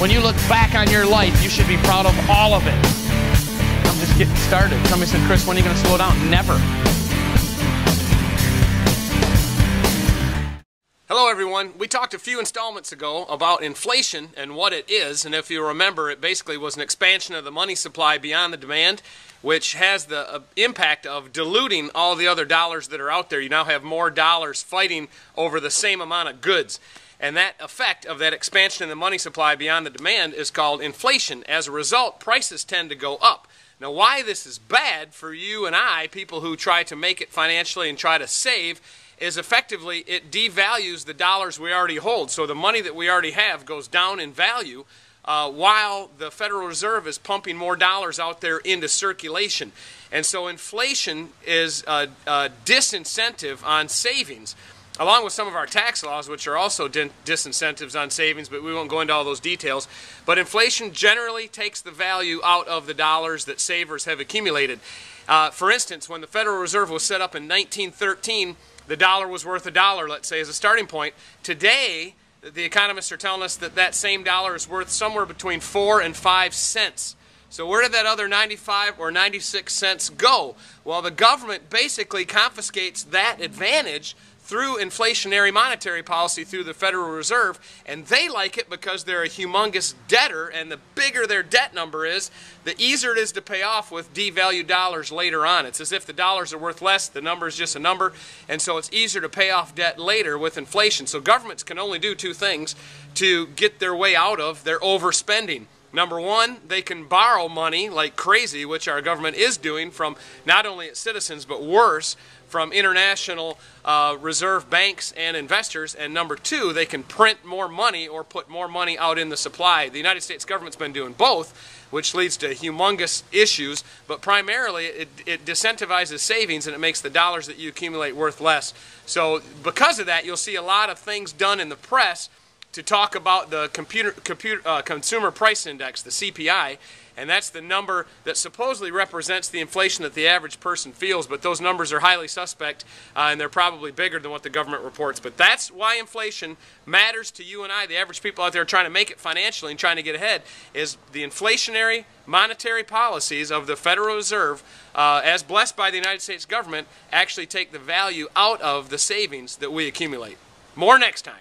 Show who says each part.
Speaker 1: When you look back on your life, you should be proud of all of it. I'm just getting started. Somebody said, Chris, when are you going to slow down? Never.
Speaker 2: Hello everyone. We talked a few installments ago about inflation and what it is, and if you remember, it basically was an expansion of the money supply beyond the demand, which has the impact of diluting all the other dollars that are out there. You now have more dollars fighting over the same amount of goods. And that effect of that expansion in the money supply beyond the demand is called inflation. As a result, prices tend to go up. Now, why this is bad for you and I, people who try to make it financially and try to save, is effectively it devalues the dollars we already hold. So the money that we already have goes down in value while the Federal Reserve is pumping more dollars out there into circulation. And so inflation is a disincentive on savings, along with some of our tax laws, which are also disincentives on savings, but we won't go into all those details. But inflation generally takes the value out of the dollars that savers have accumulated. For instance, when the Federal Reserve was set up in 1913, the dollar was worth $1, let's say, as a starting point. Today, the economists are telling us that that same dollar is worth somewhere between 4 and 5 cents. So where did that other 95 or 96 cents go? Well, the government basically confiscates that advantage through inflationary monetary policy through the Federal Reserve, and they like it because they're a humongous debtor, and the bigger their debt number is, the easier it is to pay off with devalued dollars later on. It's as if the dollars are worth less, the number is just a number, and so it's easier to pay off debt later with inflation. So governments can only do two things to get their way out of their overspending. Number one, they can borrow money like crazy, which our government is doing from not only its citizens, but worse, from international reserve banks and investors. And number two, they can print more money or put more money out in the supply. The United States government's been doing both, which leads to humongous issues, but primarily it disincentivizes savings and it makes the dollars that you accumulate worth less. So because of that, you'll see a lot of things done in the press to talk about the Consumer Price Index, the CPI, and that's the number that supposedly represents the inflation that the average person feels, but those numbers are highly suspect, and they're probably bigger than what the government reports. But that's why inflation matters to you and I, the average people out there trying to make it financially and trying to get ahead, is the inflationary monetary policies of the Federal Reserve, as blessed by the United States government, actually take the value out of the savings that we accumulate. More next time.